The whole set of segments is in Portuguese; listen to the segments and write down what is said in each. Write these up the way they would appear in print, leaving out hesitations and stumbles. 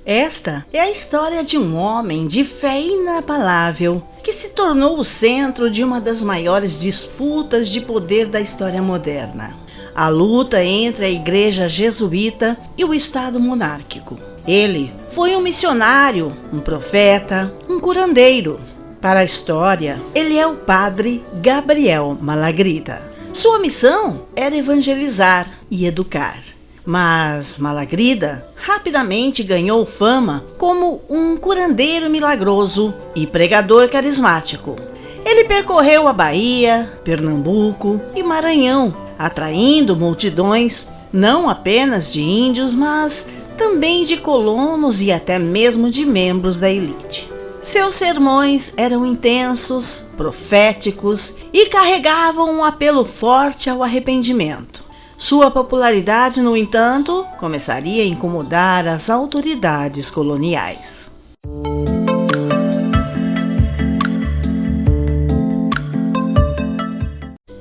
Esta é a história de um homem de fé inabalável que se tornou o centro de uma das maiores disputas de poder da história moderna. A luta entre a Igreja Jesuíta e o Estado monárquico. Ele foi um missionário, um profeta, um curandeiro. Para a história, ele é o padre Gabriel Malagrida. Sua missão era evangelizar e educar. Mas Malagrida rapidamente ganhou fama como um curandeiro milagroso e pregador carismático. Ele percorreu a Bahia, Pernambuco e Maranhão, atraindo multidões não apenas de índios, mas também de colonos e até mesmo de membros da elite. Seus sermões eram intensos, proféticos e carregavam um apelo forte ao arrependimento. Sua popularidade, no entanto, começaria a incomodar as autoridades coloniais.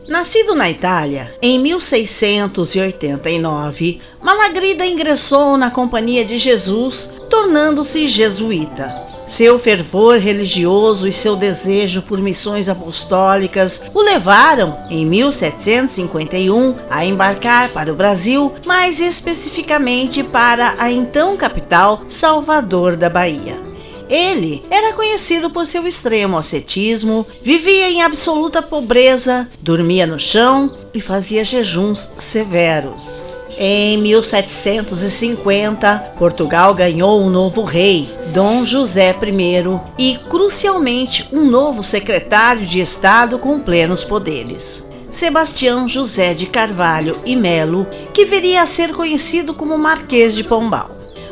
Nascido na Itália em 1689, Malagrida ingressou na Companhia de Jesus, tornando-se jesuíta. Seu fervor religioso e seu desejo por missões apostólicas o levaram, em 1751, a embarcar para o Brasil, mais especificamente para a então capital, Salvador da Bahia. Ele era conhecido por seu extremo ascetismo, vivia em absoluta pobreza, dormia no chão e fazia jejuns severos. Em 1750, Portugal ganhou um novo rei, Dom José I, e, crucialmente, um novo secretário de Estado com plenos poderes, Sebastião José de Carvalho e Melo, que viria a ser conhecido como Marquês de Pombal.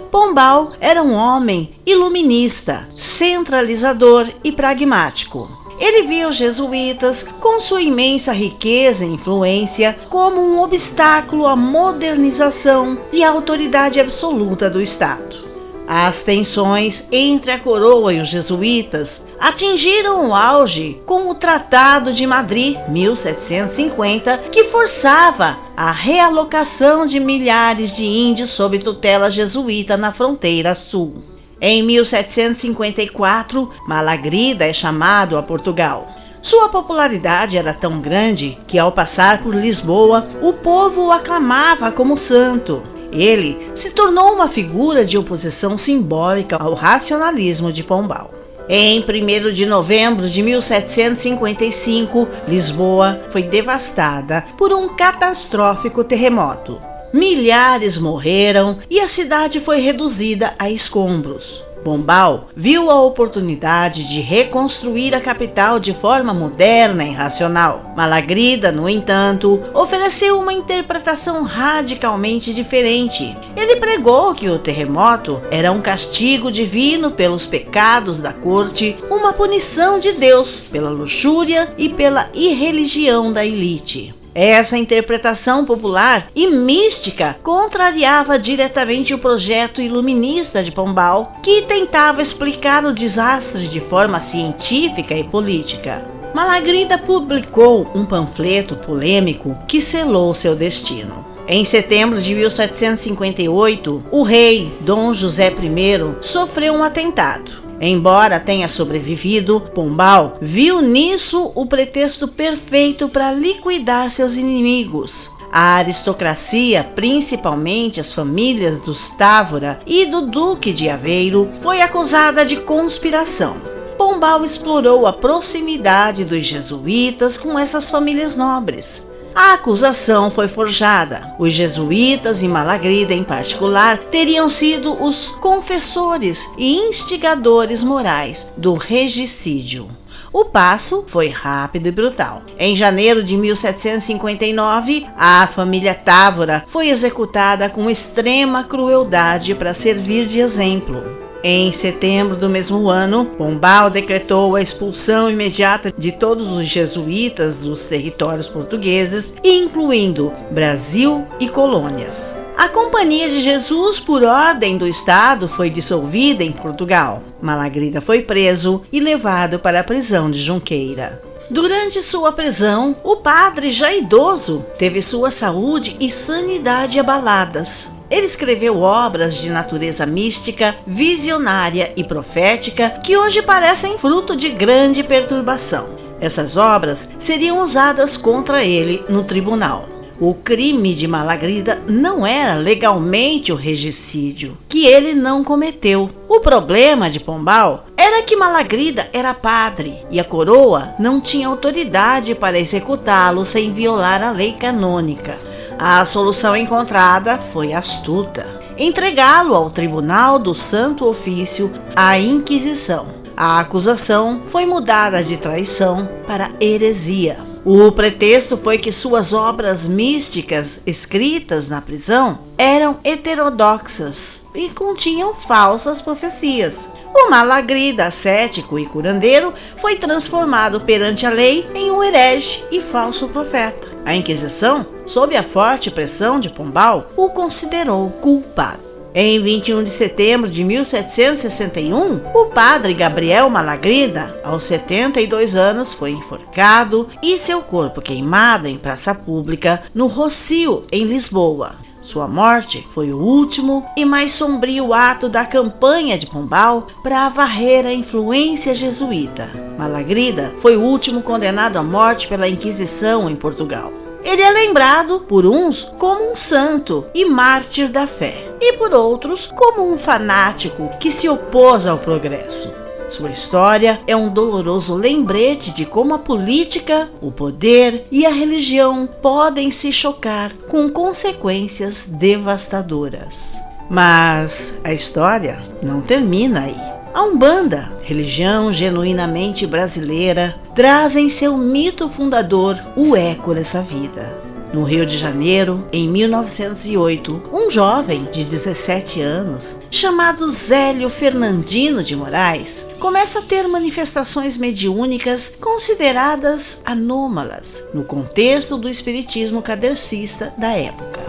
Pombal era um homem iluminista, centralizador e pragmático. Ele via os jesuítas, com sua imensa riqueza e influência, como um obstáculo à modernização e à autoridade absoluta do Estado. As tensões entre a coroa e os jesuítas atingiram o auge com o Tratado de Madrid, 1750, que forçava a realocação de milhares de índios sob tutela jesuíta na fronteira sul. Em 1754, Malagrida é chamado a Portugal. Sua popularidade era tão grande que, ao passar por Lisboa, o povo o aclamava como santo. Ele se tornou uma figura de oposição simbólica ao racionalismo de Pombal. Em 1º de novembro de 1755, Lisboa foi devastada por um catastrófico terremoto. Milhares morreram e a cidade foi reduzida a escombros. Pombal viu a oportunidade de reconstruir a capital de forma moderna e racional. Malagrida, no entanto, ofereceu uma interpretação radicalmente diferente. Ele pregou que o terremoto era um castigo divino pelos pecados da corte, uma punição de Deus pela luxúria e pela irreligião da elite. Essa interpretação popular e mística contrariava diretamente o projeto iluminista de Pombal, que tentava explicar o desastre de forma científica e política. Malagrida publicou um panfleto polêmico que selou seu destino. Em setembro de 1758, o rei Dom José I sofreu um atentado. Embora tenha sobrevivido, Pombal viu nisso o pretexto perfeito para liquidar seus inimigos. A aristocracia, principalmente as famílias dos Távora e do Duque de Aveiro, foi acusada de conspiração. Pombal explorou a proximidade dos jesuítas com essas famílias nobres. A acusação foi forjada. Os jesuítas e Malagrida, em particular, teriam sido os confessores e instigadores morais do regicídio. O passo foi rápido e brutal. Em janeiro de 1759, a família Távora foi executada com extrema crueldade para servir de exemplo. Em setembro do mesmo ano, Pombal decretou a expulsão imediata de todos os jesuítas dos territórios portugueses, incluindo Brasil e colônias. A Companhia de Jesus, por ordem do Estado, foi dissolvida em Portugal. Malagrida foi preso e levado para a prisão de Junqueira. Durante sua prisão, o padre, já idoso, teve sua saúde e sanidade abaladas. Ele escreveu obras de natureza mística, visionária e profética que hoje parecem fruto de grande perturbação. Essas obras seriam usadas contra ele no tribunal. O crime de Malagrida não era legalmente o regicídio, que ele não cometeu. O problema de Pombal era que Malagrida era padre e a coroa não tinha autoridade para executá-lo sem violar a lei canônica. A solução encontrada foi astuta: entregá-lo ao tribunal do Santo Ofício, a Inquisição. A acusação foi mudada de traição para heresia. O pretexto foi que suas obras místicas escritas na prisão eram heterodoxas e continham falsas profecias. O Malagrida, cético e curandeiro, foi transformado perante a lei em um herege e falso profeta. A Inquisição, sob a forte pressão de Pombal, o considerou culpado. Em 21 de setembro de 1761, o padre Gabriel Malagrida, aos 72 anos, foi enforcado e seu corpo queimado em praça pública no Rocio, em Lisboa. Sua morte foi o último e mais sombrio ato da campanha de Pombal para varrer a influência jesuíta. Malagrida foi o último condenado à morte pela Inquisição em Portugal. Ele é lembrado por uns como um santo e mártir da fé, e por outros como um fanático que se opôs ao progresso. Sua história é um doloroso lembrete de como a política, o poder e a religião podem se chocar com consequências devastadoras. Mas a história não termina aí. A Umbanda, religião genuinamente brasileira, traz em seu mito fundador o eco dessa vida. No Rio de Janeiro, em 1908, um jovem de 17 anos, chamado Zélio Fernandino de Moraes, começa a ter manifestações mediúnicas consideradas anômalas no contexto do espiritismo kardecista da época.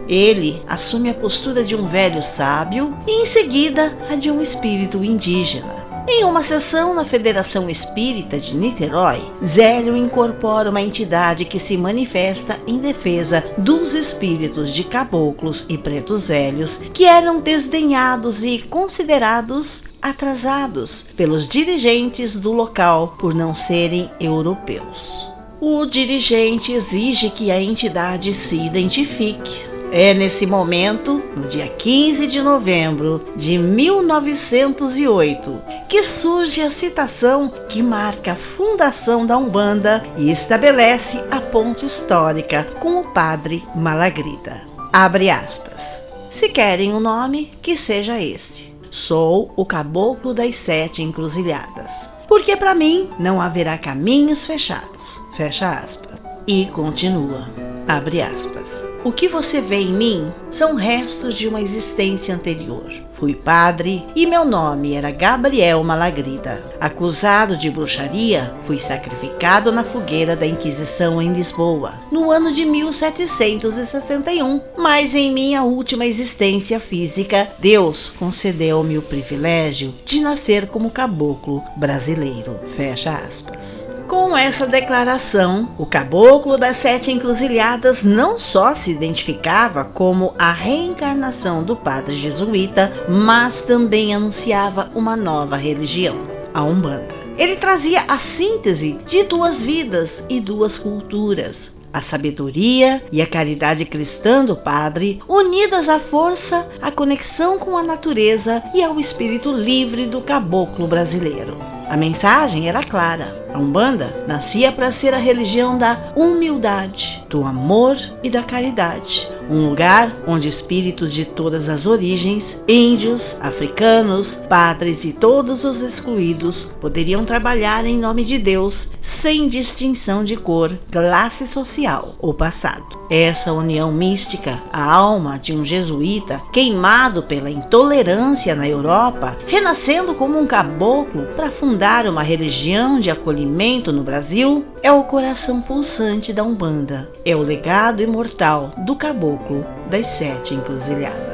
Ele assume a postura de um velho sábio e, em seguida, a de um espírito indígena. Em uma sessão na Federação Espírita de Niterói, Zélio incorpora uma entidade que se manifesta em defesa dos espíritos de caboclos e pretos velhos que eram desdenhados e considerados atrasados pelos dirigentes do local por não serem europeus. O dirigente exige que a entidade se identifique. É nesse momento, no dia 15 de novembro de 1908, que surge a citação que marca a fundação da Umbanda e estabelece a ponte histórica com o padre Malagrida. Abre aspas. Se querem um nome, que seja este. Sou o caboclo das 7 encruzilhadas, porque para mim não haverá caminhos fechados. Fecha aspas. E continua. Abre aspas. O que você vê em mim são restos de uma existência anterior. Fui padre e meu nome era Gabriel Malagrida. Acusado de bruxaria, fui sacrificado na fogueira da Inquisição em Lisboa, no ano de 1761. Mas em minha última existência física, Deus concedeu-me o privilégio de nascer como caboclo brasileiro. Fecha aspas. Com essa declaração, o caboclo das 7 encruzilhadas não só se identificava como a reencarnação do padre jesuíta, mas também anunciava uma nova religião, a Umbanda. Ele trazia a síntese de 2 vidas e 2 culturas, a sabedoria e a caridade cristã do padre, unidas à força, à conexão com a natureza e ao espírito livre do caboclo brasileiro. A mensagem era clara. A Umbanda nascia para ser a religião da humildade, do amor e da caridade. Um lugar onde espíritos de todas as origens, índios, africanos, padres e todos os excluídos poderiam trabalhar em nome de Deus sem distinção de cor, classe social ou passado. Essa união mística, a alma de um jesuíta queimado pela intolerância na Europa, renascendo como um caboclo para fundar uma religião de acolhimento no Brasil, é o coração pulsante da Umbanda. É o legado imortal do caboclo das 7 encruzilhadas.